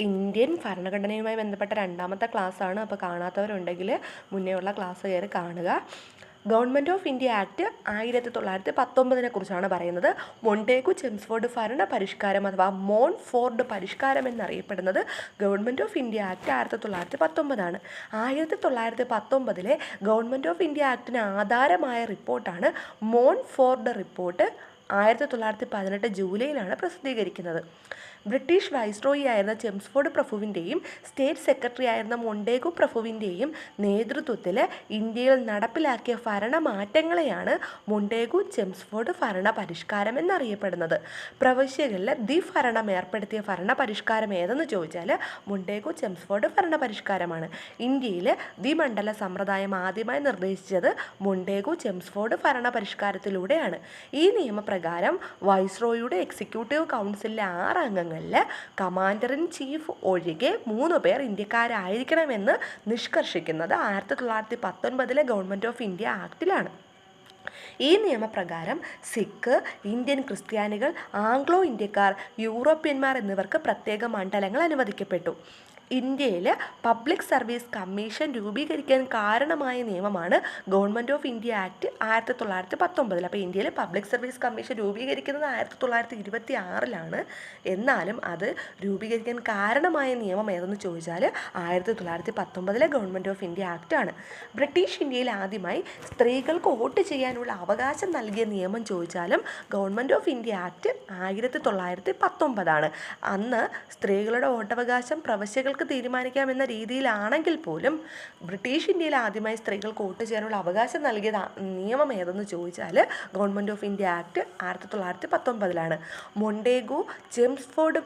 Indian ഭരണഘടനയുമായി ബന്ധപ്പെട്ട രണ്ടാമത്തെ ക്ലാസ്സാണ്. അപ്പോൾ കാണാത്തവരുണ്ടെങ്കിൽ മുന്നേ ഉള്ള ക്ലാസ് കയറി കാണുക. ഗവൺമെൻറ് ഓഫ് ഇന്ത്യ ആക്ട് 1919 കുറിച്ചാണ് പറയുന്നത്. മൊണ്ടേഗു ചെംസ്ഫോർഡ് ഭരണ പരിഷ്കാരം അഥവാ മോൺഫോർഡ് പരിഷ്കാരം എന്നറിയപ്പെടുന്നത് government of India act 1919 1919 government of India ആക്ടിന് ആധാരമായ റിപ്പോർട്ടാണ് മോൺഫോർഡ് റിപ്പോർട്ട്. 1918 ജൂലൈയിലാണ് പ്രസിദ്ധീകരിക്കുന്നത്. ബ്രിട്ടീഷ് വൈസ്രോയി ആയിരുന്ന ചെംസ്ഫോർഡ് പ്രഭുവിൻ്റെയും സ്റ്റേറ്റ് സെക്രട്ടറി ആയിരുന്ന മൊണ്ടേഗു പ്രഭുവിൻ്റെയും നേതൃത്വത്തിൽ ഇന്ത്യയിൽ നടപ്പിലാക്കിയ ഭരണമാറ്റങ്ങളെയാണ് മൊണ്ടേഗു ചെംസ്ഫോർഡ് ഭരണ പരിഷ്കാരം എന്നറിയപ്പെടുന്നത്. പ്രവിശ്യകളിൽ ദ്വിഭരണം ഏർപ്പെടുത്തിയ ഭരണ പരിഷ്കാരം ഏതെന്ന് ചോദിച്ചാൽ മൊണ്ടേഗു ചെംസ്ഫോർഡ് ഭരണ പരിഷ്കാരമാണ്. ഇന്ത്യയിൽ ദ്വിമണ്ഡല സമ്പ്രദായം ആദ്യമായി നിർദ്ദേശിച്ചത് മൊണ്ടേഗു ചെംസ്ഫോർഡ് ഭരണ പരിഷ്കാരത്തിലൂടെയാണ്. ഈ നിയമപ്രകാരം വൈസ്രോയിയുടെ എക്സിക്യൂട്ടീവ് കൗൺസിലിലെ 6 അംഗങ്ങൾ കമാൻഡർ ഇൻ ചീഫ് ഒഴികെ 3 പേർ ഇന്ത്യക്കാരായിരിക്കണമെന്ന് നിഷ്കർഷിക്കുന്നത് 1919 ഗവൺമെൻറ് ഓഫ് ഇന്ത്യ ആക്ടിലാണ്. ഈ നിയമപ്രകാരം സിഖ്, ഇന്ത്യൻ ക്രിസ്ത്യാനികൾ, ആംഗ്ലോ ഇന്ത്യക്കാർ, യൂറോപ്യന്മാർ എന്നിവർക്ക് പ്രത്യേക മണ്ഡലങ്ങൾ അനുവദിക്കപ്പെട്ടു. ഇന്ത്യയിൽ പബ്ലിക് സർവീസ് കമ്മീഷൻ രൂപീകരിക്കാൻ കാരണമായ നിയമമാണ് ഗവൺമെൻറ് ഓഫ് ഇന്ത്യ ആക്ട് 1919. അപ്പോൾ ഇന്ത്യയിൽ പബ്ലിക് സർവീസ് കമ്മീഷൻ രൂപീകരിക്കുന്നത് 1926 എന്നാലും അത് രൂപീകരിക്കാൻ കാരണമായ നിയമം ഏതെന്ന് ചോദിച്ചാൽ 1919 ഗവൺമെൻറ് ഓഫ് ഇന്ത്യ ആക്റ്റാണ്. ബ്രിട്ടീഷ് ഇന്ത്യയിൽ ആദ്യമായി സ്ത്രീകൾക്ക് വോട്ട് ചെയ്യാനുള്ള അവകാശം നൽകിയ നിയമം ചോദിച്ചാലും ഗവൺമെൻറ് ഓഫ് ഇന്ത്യ ആക്ട് 1919. അന്ന് സ്ത്രീകളുടെ വോട്ടവകാശം പ്രവിശ്യകൾ തീരുമാനിക്കാമെന്ന രീതിയിലാണെങ്കിൽ പോലും ബ്രിട്ടീഷ് ഇന്ത്യയിൽ ആദ്യമായി സ്ത്രീകൾക്ക് വോട്ട് ചെയ്യാനുള്ള അവകാശം നൽകിയ നിയമം ഏതെന്ന് ചോദിച്ചാൽ government of India act 1919. Montagu Chelmsford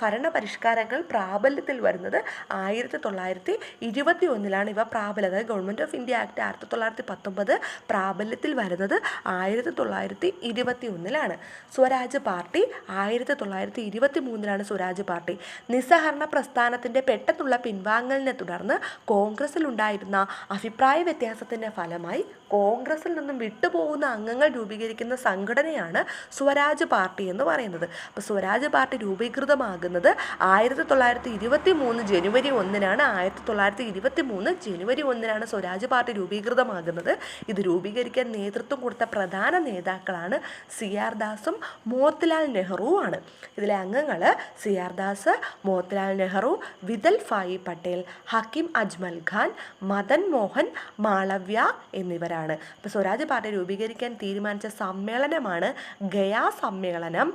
ഭരണ പരിഷ്കാരങ്ങൾ പ്രാബല്യത്തിൽ വരുന്നത് 1921 ഇവ അതായത് ഗവൺമെൻറ് ഓഫ് ഇന്ത്യ ആക്ട് 1919 പ്രാബല്യത്തിൽ വരുന്നത് 1921. Swaraj party 1923 Swaraj party. നിസ്സഹരണ പ്രസ്ഥാനത്തിൻ്റെ പെട്ടെന്നുള്ള പിൻവാങ്ങലിനെ തുടർന്ന് കോൺഗ്രസിലുണ്ടായിരുന്ന അഭിപ്രായ വ്യത്യാസത്തിൻ്റെ ഫലമായി കോൺഗ്രസിൽ നിന്നും വിട്ടുപോകുന്ന അംഗങ്ങൾ രൂപീകരിക്കുന്ന സംഘടനയാണ് സ്വരാജ് പാർട്ടി എന്ന് പറയുന്നത്. അപ്പോൾ സ്വരാജ് പാർട്ടി രൂപീകൃതമാകുന്നത് 1923 ജനുവരി 1 1923 ജനുവരി 1 സ്വരാജ് പാർട്ടി രൂപീകൃതമാകുന്നത്. ഇത് രൂപീകരിക്കാൻ നേതൃത്വം കൊടുത്ത പ്രധാന നേതാക്കളാണ് CR ദാസും മോത്തിലാൽ നെഹ്റുവുമാണ്. ഇതിലെ അംഗങ്ങൾ CR ദാസ്, മോത്തിലാൽ നെഹ്റു, വിതൽ ഭായി പട്ടേൽ, ഹക്കീം അജ്മൽ ഖാൻ, മദൻ മോഹൻ മാളവ്യ എന്നിവരാണ്. അപ്പോൾ സ്വരാജ് പാർട്ടി രൂപീകരിക്കാൻ തീരുമാനിച്ച സമ്മേളനമാണ് ഗയാ സമ്മേളനം.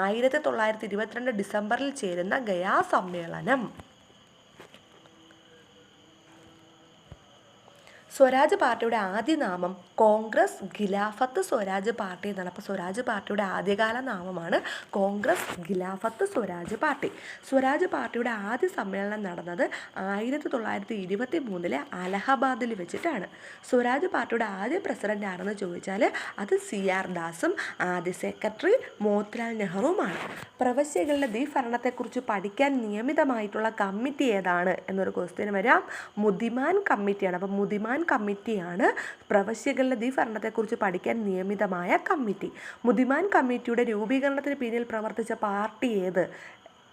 1922 ഡിസംബറിൽ ചേരുന്ന ഗയാ സമ്മേളനം. സ്വരാജ് പാർട്ടിയുടെ ആദ്യ നാമം കോൺഗ്രസ് ഖിലാഫത്ത് സ്വരാജ് പാർട്ടി എന്നാണ്. അപ്പോൾ സ്വരാജ് പാർട്ടിയുടെ ആദ്യകാല നാമമാണ് കോൺഗ്രസ് ഖിലാഫത്ത് സ്വരാജ് പാർട്ടി. സ്വരാജ് പാർട്ടിയുടെ ആദ്യ സമ്മേളനം നടന്നത് 1923 അലഹബാദിൽ വെച്ചിട്ടാണ്. സ്വരാജ് പാർട്ടിയുടെ ആദ്യ പ്രസിഡന്റ് ആരെന്ന് ചോദിച്ചാൽ അത് CR ദാസും ആദ്യ സെക്രട്ടറി മോത്തിലാൽ നെഹ്റുവുമാണ്. പ്രവിശ്യകളുടെ ദ്വിഭരണത്തെക്കുറിച്ച് പഠിക്കാൻ നിയമിതമായിട്ടുള്ള കമ്മിറ്റി ഏതാണ് എന്നൊരു ക്വസ്റ്റ്യൻ വരാം. മുദിമാൻ കമ്മിറ്റിയാണ്. അപ്പോൾ മുദിമാൻ കമ്മിറ്റിയാണ് പ്രവിശ്യകളുടെ ദ്വിഭരണത്തെക്കുറിച്ച് പഠിക്കാൻ നിയമിതമായ കമ്മിറ്റി. മുദിമാൻ കമ്മിറ്റിയുടെ രൂപീകരണത്തിന് പിന്നിൽ പ്രവർത്തിച്ച പാർട്ടി ഏത്?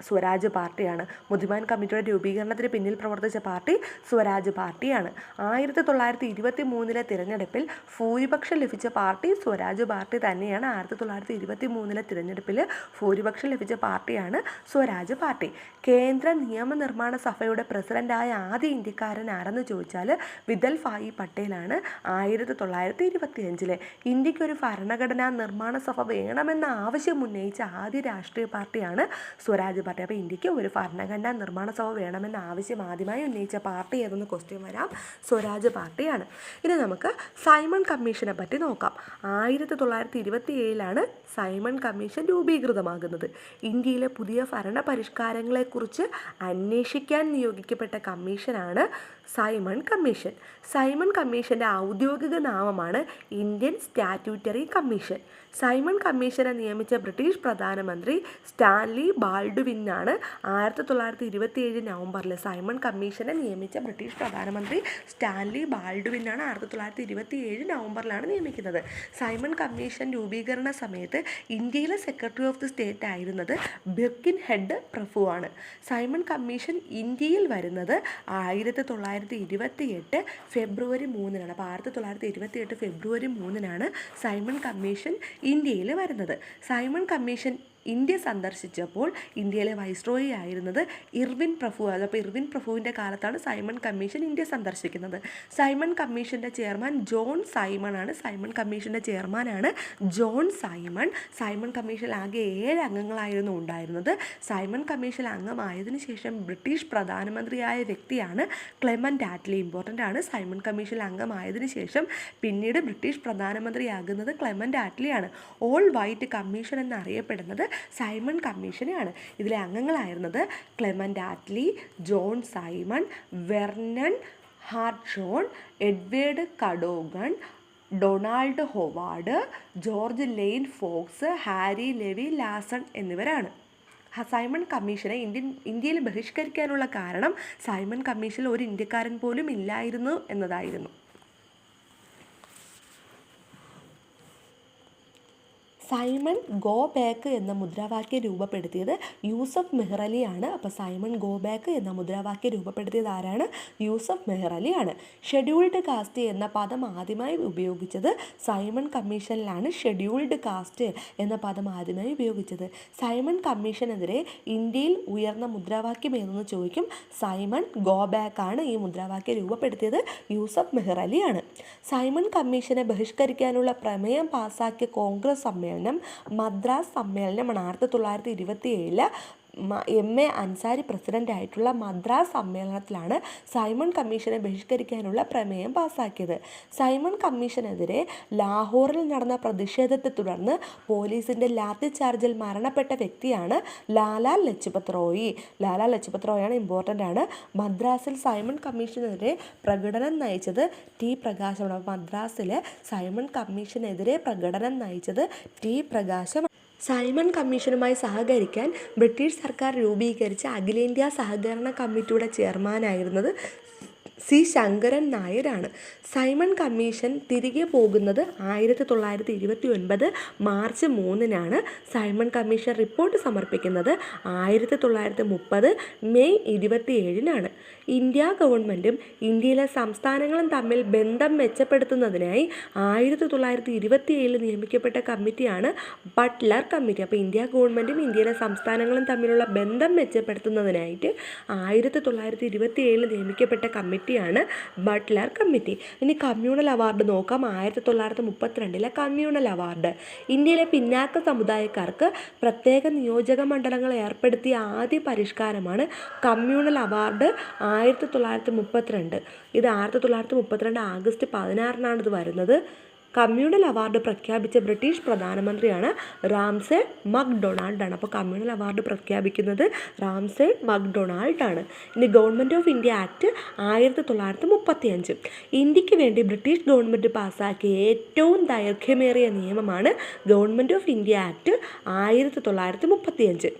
സ്വരാജ് പാർട്ടിയാണ്. മുദിമാൻ കമ്മിറ്റിയുടെ രൂപീകരണത്തിന് പിന്നിൽ പ്രവർത്തിച്ച പാർട്ടി സ്വരാജ് പാർട്ടിയാണ്. 1923 തിരഞ്ഞെടുപ്പിൽ ഭൂരിപക്ഷം ലഭിച്ച പാർട്ടി സ്വരാജ് പാർട്ടി തന്നെയാണ്. 1923 തിരഞ്ഞെടുപ്പിൽ ഭൂരിപക്ഷം ലഭിച്ച പാർട്ടിയാണ് സ്വരാജ് പാർട്ടി. കേന്ദ്ര നിയമനിർമ്മാണ സഭയുടെ പ്രസിഡന്റായ ആദ്യ ഇന്ത്യക്കാരൻ ആരെന്ന് ചോദിച്ചാൽ വിതൽ ഭായി പട്ടേലാണ്. 1925 ഇന്ത്യക്കൊരു ഭരണഘടനാ നിർമ്മാണ സഭ വേണമെന്ന ആവശ്യം ഉന്നയിച്ച ആദ്യ രാഷ്ട്രീയ പാർട്ടിയാണ് സ്വരാജ് പാർട്ടി. അപ്പോൾ ഇന്ത്യക്ക് ഒരു ഭരണഘടനാ നിർമ്മാണ സഭ വേണമെന്ന ആവശ്യം ആദ്യമായി ഉന്നയിച്ച പാർട്ടി ഏതെന്ന് ക്വസ്റ്റ്യൻ വരാം. സ്വരാജ് പാർട്ടിയാണ്. ഇനി നമുക്ക് സൈമൺ കമ്മീഷനെ പറ്റി നോക്കാം. 1927 സൈമൺ കമ്മീഷൻ രൂപീകൃതമാകുന്നത്. ഇന്ത്യയിലെ പുതിയ ഭരണ പരിഷ്കാരങ്ങളെക്കുറിച്ച് അന്വേഷിക്കാൻ നിയോഗിക്കപ്പെട്ട കമ്മീഷനാണ് സൈമൺ കമ്മീഷൻ. സൈമൺ കമ്മീഷൻ്റെ ഔദ്യോഗിക നാമമാണ് ഇന്ത്യൻ സ്റ്റാറ്റ്യൂട്ടറി കമ്മീഷൻ. സൈമൺ കമ്മീഷനെ നിയമിച്ച ബ്രിട്ടീഷ് പ്രധാനമന്ത്രി സ്റ്റാൻലി ബാൾഡുവിൻ ബാൾഡ്വിനാണ് 1927 നവംബറിൽ സൈമൺ കമ്മീഷനെ നിയമിച്ച ബ്രിട്ടീഷ് പ്രധാനമന്ത്രി സ്റ്റാൻലി ബാൾഡ്വിനാണ് 1927 നവംബറിലാണ് നിയമിക്കുന്നത്. സൈമൺ കമ്മീഷൻ രൂപീകരണ സമയത്ത് ഇന്ത്യയിലെ സെക്രട്ടറി ഓഫ് ദി സ്റ്റേറ്റ് ആയിരുന്നത് ബിർക്കിൻഹെഡ് പ്രഭുവാണ്. സൈമൺ കമ്മീഷൻ ഇന്ത്യയിൽ വരുന്നത് 1928 ഫെബ്രുവരി 3-നാണ്. അപ്പോൾ 1928 ഫെബ്രുവരി 3-നാണ് സൈമൺ കമ്മീഷൻ ഇന്ത്യയിൽ വരുന്നത്. സൈമൺ കമ്മീഷൻ ഇന്ത്യ സന്ദർശിച്ചപ്പോൾ ഇന്ത്യയിലെ വൈസ്രോയി ആയിരുന്നത് ഇർവിൻ പ്രഭു. അപ്പോൾ ഇർവിൻ പ്രഭുവിൻ്റെ കാലത്താണ് സൈമൺ കമ്മീഷൻ ഇന്ത്യ സന്ദർശിക്കുന്നത്. സൈമൺ കമ്മീഷൻ്റെ ചെയർമാൻ ജോൺ സൈമൺ ആണ്. സൈമൺ കമ്മീഷൻ്റെ ചെയർമാനാണ് ജോൺ സൈമൺ. സൈമൺ കമ്മീഷനിൽ ആകെ 7 അംഗങ്ങളായിരുന്നു ഉണ്ടായിരുന്നത്. സൈമൺ കമ്മീഷൻ അംഗമായതിനു ശേഷം ബ്രിട്ടീഷ് പ്രധാനമന്ത്രിയായ വ്യക്തിയാണ് ക്ലെമന്റ് ആറ്റ്ലി. ഇമ്പോർട്ടൻ്റ് ആണ്. സൈമൺ കമ്മീഷനിൽ അംഗമായതിനു ശേഷം പിന്നീട് ബ്രിട്ടീഷ് പ്രധാനമന്ത്രിയാകുന്നത് ക്ലെമന്റ് ആറ്റ്ലിയാണ്. ഓൾ വൈറ്റ് കമ്മീഷൻ എന്നറിയപ്പെടുന്നത് സൈമൺ കമ്മീഷനെയാണ്. ഇതിലെ അംഗങ്ങളായിരുന്നത് Clement Attlee, John Simon, Vernon Hartshorn, Edward Cadogan, Donald Howard, George Lane Fox, Harry Levy Lawson എന്നിവരാണ്. സൈമൺ കമ്മീഷനെ ഇന്ത്യയിൽ ബഹിഷ്കരിക്കാനുള്ള കാരണം സൈമൺ കമ്മീഷനിൽ ഒരു ഇന്ത്യക്കാരൻ പോലും ഇല്ലായിരുന്നു എന്നതായിരുന്നു. സൈമൺ ഗോ ബാക്ക് എന്ന മുദ്രാവാക്യം രൂപപ്പെടുത്തിയത് യൂസഫ് മെഹ്റലിയാണ്. അപ്പോൾ സൈമൺ ഗോ ബാക്ക് എന്ന മുദ്രാവാക്യം രൂപപ്പെടുത്തിയത് ആരാണ്? യൂസഫ് മെഹ്റലിയാണ്. ഷെഡ്യൂൾഡ് കാസ്റ്റ് എന്ന പദം ആദ്യമായി ഉപയോഗിച്ചത് സൈമൺ കമ്മീഷനിലാണ്. ഷെഡ്യൂൾഡ് കാസ്റ്റ് എന്ന പദം ആദ്യമായി ഉപയോഗിച്ചത്. സൈമൺ കമ്മീഷനെതിരെ ഇന്ത്യയിൽ ഉയർന്ന മുദ്രാവാക്യം ഏതെന്ന് ചോദിക്കും. സൈമൺ ഗോ ബാക്ക് ആണ് ഈ മുദ്രാവാക്യം രൂപപ്പെടുത്തിയത്. യൂസഫ് മെഹ്റലിയാണ്. സൈമൺ കമ്മീഷനെ ബഹിഷ്കരിക്കാനുള്ള പ്രമേയം പാസാക്കിയ കോൺഗ്രസ് സമ്മേളനം മദ്രാസ് സമ്മേളനമാണ്. 1927 MA അൻസാരി പ്രസിഡൻ്റായിട്ടുള്ള മദ്രാസ് സമ്മേളനത്തിലാണ് സൈമൺ കമ്മീഷനെ ബഹിഷ്കരിക്കാനുള്ള പ്രമേയം പാസാക്കിയത്. സൈമൺ കമ്മീഷനെതിരെ ലാഹോറിൽ നടന്ന പ്രതിഷേധത്തെ തുടർന്ന് പോലീസിൻ്റെ ലാത്തി ചാർജിൽ മരണപ്പെട്ട വ്യക്തിയാണ് ലാലാ ലജ്പത് റോയി. ലാലാ ലജ്പത് റോയാണ്, ഇമ്പോർട്ടൻ്റ് ആണ്. മദ്രാസിൽ സൈമൺ കമ്മീഷനെതിരെ പ്രകടനം നയിച്ചത് ടി പ്രകാശമാണ്. മദ്രാസിലെ സൈമൺ കമ്മീഷനെതിരെ പ്രകടനം നയിച്ചത് ടി പ്രകാശം. സൈമൺ കമ്മീഷനുമായി സഹകരിക്കാൻ ബ്രിട്ടീഷ് സർക്കാർ രൂപീകരിച്ച അഖിലേന്ത്യാ സഹകരണ കമ്മിറ്റിയുടെ ചെയർമാനായിരുന്നത് സി ശങ്കരൻ നായരാണ്. സൈമൺ കമ്മീഷൻ തിരികെ പോകുന്നത് 1929 മാർച്ച് 3-നാണ്. സൈമൺ കമ്മീഷൻ റിപ്പോർട്ട് സമർപ്പിക്കുന്നത് 1930 മെയ് 27-നാണ്. ഇന്ത്യ ഗവൺമെൻറ്റും ഇന്ത്യയിലെ സംസ്ഥാനങ്ങളും തമ്മിൽ ബന്ധം മെച്ചപ്പെടുത്തുന്നതിനായി 1927 നിയമിക്കപ്പെട്ട കമ്മിറ്റിയാണ് ബട്ട്ലർ കമ്മിറ്റി. അപ്പോൾ ഇന്ത്യ ഗവൺമെൻറ്റും ഇന്ത്യയിലെ സംസ്ഥാനങ്ങളും തമ്മിലുള്ള ബന്ധം മെച്ചപ്പെടുത്തുന്നതിനായിട്ട് 1927 നിയമിക്കപ്പെട്ട കമ്മിറ്റിയാണ് ബട്ട്ലർ കമ്മിറ്റി. ഇനി കമ്മ്യൂണൽ അവാർഡ് നോക്കാം. 1932 കമ്മ്യൂണൽ അവാർഡ് ഇന്ത്യയിലെ പിന്നാക്ക സമുദായക്കാർക്ക് പ്രത്യേക നിയോജക മണ്ഡലങ്ങൾ ഏർപ്പെടുത്തിയ ആദ്യ പരിഷ്കാരമാണ് കമ്മ്യൂണൽ അവാർഡ് 1932. ഇത് 1932 ആഗസ്റ്റ് 16-നാണ് ഇത് വരുന്നത്. കമ്മ്യൂണൽ അവാർഡ് പ്രഖ്യാപിച്ച ബ്രിട്ടീഷ് പ്രധാനമന്ത്രിയാണ് റാംസേ മക്ഡൊണാൾഡ് ആണ്. അപ്പോൾ കമ്മ്യൂണൽ അവാർഡ് പ്രഖ്യാപിക്കുന്നത് റാംസേ മക്ഡൊണാൾഡ് ആണ്. ഇനി ഗവൺമെൻറ് ഓഫ് ഇന്ത്യ ആക്ട് 1935. ഇന്ത്യക്ക് വേണ്ടി ബ്രിട്ടീഷ് ഗവൺമെൻറ് പാസ്സാക്കിയ ഏറ്റവും ദൈർഘ്യമേറിയ നിയമമാണ് government of India act 1935.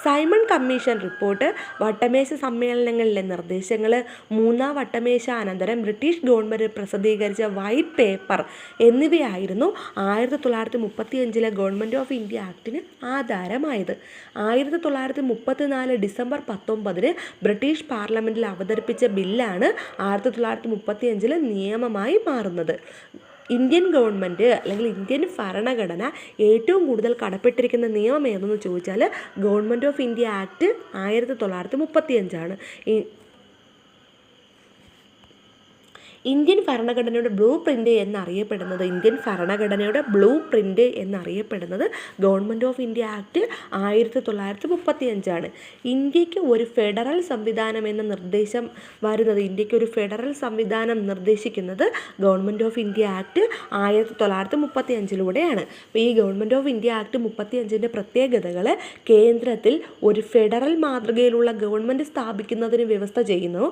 Simon commission report, വട്ടമേശ സമ്മേളനങ്ങളിലെ നിർദ്ദേശങ്ങൾ, 3-ാം വട്ടമേശ അനന്തരം ബ്രിട്ടീഷ് ഗവൺമെൻറ് പ്രസിദ്ധീകരിച്ച വൈറ്റ് പേപ്പർ എന്നിവയായിരുന്നു 1935 ഗവൺമെൻറ് ഓഫ് ഇന്ത്യ ആക്ടിന് ആധാരമായത്. 1934 ഡിസംബർ 19 ബ്രിട്ടീഷ് പാർലമെൻറ്റിൽ അവതരിപ്പിച്ച ബില്ലാണ് 1935 നിയമമായി മാറുന്നത്. ഇന്ത്യൻ ഗവൺമെൻറ് അല്ലെങ്കിൽ ഇന്ത്യൻ ഭരണഘടന ഏറ്റവും കൂടുതൽ കടപ്പെട്ടിരിക്കുന്ന നിയമം ഏതെന്ന് ചോദിച്ചാൽ government of India act 1935 Indian ഭരണഘടനയുടെ ബ്ലൂ പ്രിൻ്റ് എന്നറിയപ്പെടുന്നത് ഗവൺമെൻറ് ഓഫ് ഇന്ത്യ ആക്ട് 1935. ഇന്ത്യക്ക് ഒരു ഫെഡറൽ സംവിധാനം എന്ന നിർദ്ദേശം വരുന്നത്, ഇന്ത്യക്ക് ഒരു ഫെഡറൽ സംവിധാനം നിർദ്ദേശിക്കുന്നത് ഗവൺമെൻറ് ഓഫ് ഇന്ത്യ ആക്ട് 1935 അപ്പോൾ ഈ ഗവൺമെൻറ് ഓഫ് ഇന്ത്യ ആക്ട് 35 പ്രത്യേകതകൾ: കേന്ദ്രത്തിൽ ഒരു ഫെഡറൽ മാതൃകയിലുള്ള ഗവൺമെൻറ് സ്ഥാപിക്കുന്നതിന് വ്യവസ്ഥ ചെയ്യുന്നു,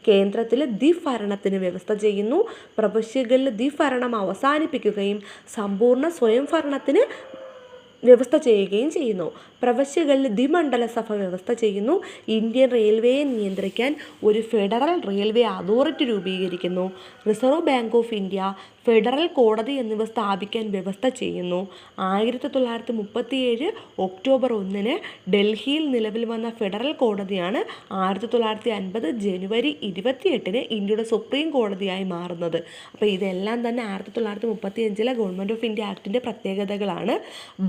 കേന്ദ്രത്തിൽ ദ്വിഭരണത്തിന് വ്യവസ്ഥ ചെയ്യുന്നു, പ്രവിശ്യകളിൽ ദ്വിഭരണം അവസാനിപ്പിക്കുകയും സമ്പൂർണ്ണ സ്വയംഭരണത്തിന് വ്യവസ്ഥ ചെയ്യുകയും ചെയ്യുന്നു. പ്രവിശ്യകളിൽ ദ്വിമണ്ഡല സഭ വ്യവസ്ഥ ചെയ്യുന്നു. ഇന്ത്യൻ റെയിൽവേയെ നിയന്ത്രിക്കാൻ ഒരു ഫെഡറൽ റെയിൽവേ അതോറിറ്റി രൂപീകരിക്കുന്നു. Reserve bank of India, federal കോടതി എന്നിവ സ്ഥാപിക്കാൻ വ്യവസ്ഥ ചെയ്യുന്നു. 1937 ഒക്ടോബർ 1 ഡൽഹിയിൽ നിലവിൽ വന്ന ഫെഡറൽ കോടതിയാണ് 1950 ജനുവരി 28 ഇന്ത്യയുടെ സുപ്രീം കോടതിയായി മാറുന്നത്. അപ്പോൾ ഇതെല്ലാം തന്നെ 1935 ഗവൺമെൻറ് ഓഫ് ഇന്ത്യ ആക്ടിൻ്റെ പ്രത്യേകതകളാണ്.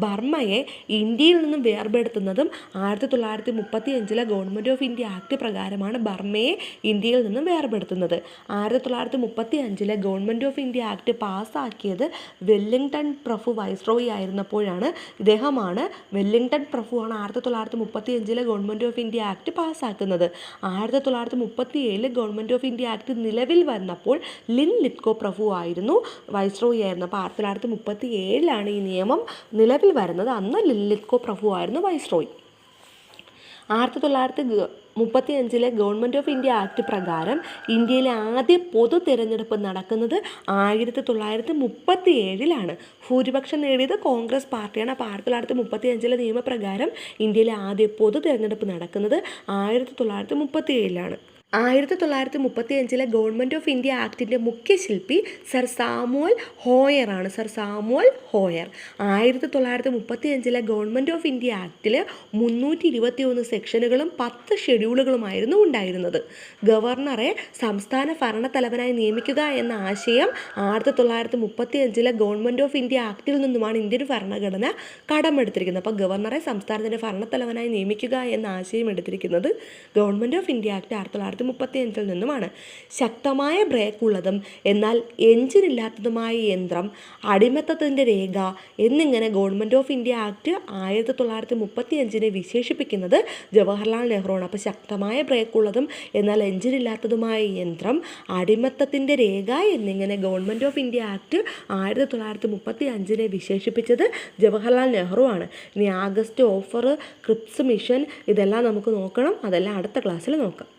ബർമ്മയെ ഇന്ത്യയിൽ നിന്നും വേർപെടുത്തുന്നതും 1935 ഗവൺമെൻറ് ഓഫ് ഇന്ത്യ ആക്ട് പ്രകാരമാണ് ബർമ്മയെ ഇന്ത്യയിൽ നിന്നും വേർപെടുത്തുന്നത്. 1935 ഗവൺമെൻറ് ഓഫ് ഇന്ത്യ ആക്ട് പാസ്സാക്കിയത് വെല്ലിംഗ്ടൺ പ്രഭു വൈസ്രോയി ആയിരുന്നപ്പോഴാണ്. ഇദ്ദേഹമാണ് വെല്ലിംഗ്ടൺ പ്രഭുവാണ് 1935 ഗവൺമെൻറ് ഓഫ് ഇന്ത്യ ആക്ട് പാസ്സാക്കുന്നത്. 1937 ഗവൺമെൻറ് ഓഫ് ഇന്ത്യ ആക്ട് നിലവിൽ വന്നപ്പോൾ ലിൻ ലിത്കോ പ്രഭു ആയിരുന്നു വൈസ്രോയി ആയിരുന്നു. അപ്പോൾ 1937 ഈ നിയമം നിലവിൽ വരുന്നത്. അന്ന് ലിൻ ലിത്കോ പ്രഭു ആയിരുന്നു viceroy. 1935 government of India act പ്രകാരം ഇന്ത്യയിലെ ആദ്യ പൊതു തിരഞ്ഞെടുപ്പ് നടക്കുന്നത് 1937 ഭൂരിപക്ഷം നേടിയത് കോൺഗ്രസ് പാർട്ടിയാണ്. അപ്പോൾ 1935 നിയമപ്രകാരം ഇന്ത്യയിലെ ആദ്യ പൊതു തിരഞ്ഞെടുപ്പ് നടക്കുന്നത് 1937. 1935 ഗവൺമെൻറ് ഓഫ് ഇന്ത്യ ആക്ടിൻ്റെ മുഖ്യശില്പി സർ സാമുവൽ ഹോയറാണ്. Sir Samuel Hoare 1935 government of India ആക്ടിൽ 321 സെക്ഷനുകളും 10 ഷെഡ്യൂളുകളുമായിരുന്നു ഉണ്ടായിരുന്നത്. ഗവർണറെ സംസ്ഥാന ഭരണത്തലവനായി നിയമിക്കുക എന്ന ആശയം 1935 ഗവൺമെൻറ് ഓഫ് ഇന്ത്യ ആക്ടിൽ നിന്നുമാണ് ഇന്ത്യൻ ഭരണഘടന കടമെടുത്തിരിക്കുന്നത്. അപ്പോൾ ഗവർണറെ സംസ്ഥാനത്തിൻ്റെ ഭരണത്തലവനായി നിയമിക്കുക എന്ന ആശയം എടുത്തിരിക്കുന്നത് ഗവൺമെൻറ് ഓഫ് ഇന്ത്യ ആക്ട് 1935 നിന്നുമാണ്. ശക്തമായ ബ്രേക്കുള്ളതും എന്നാൽ എഞ്ചിനില്ലാത്തതുമായ യന്ത്രം, അടിമത്തത്തിൻ്റെ രേഖ എന്നിങ്ങനെ ഗവൺമെൻറ് ഓഫ് ഇന്ത്യ ആക്ട് 1935 വിശേഷിപ്പിക്കുന്നത് ജവഹർലാൽ നെഹ്റുവാണ്. അപ്പോൾ ശക്തമായ ബ്രേക്കുള്ളതും എന്നാൽ എഞ്ചിനില്ലാത്തതുമായ യന്ത്രം, അടിമത്തത്തിൻ്റെ രേഖ എന്നിങ്ങനെ ഗവൺമെൻറ് ഓഫ് ഇന്ത്യ ആക്ട് 1935 വിശേഷിപ്പിച്ചത് ജവഹർലാൽ നെഹ്റുവാണ്. ഇനി ആഗസ്റ്റ് ഓഫർ, ക്രിപ്സ് മിഷൻ ഇതെല്ലാം നമുക്ക് നോക്കണം. അതെല്ലാം അടുത്ത ക്ലാസ്സിൽ നോക്കാം.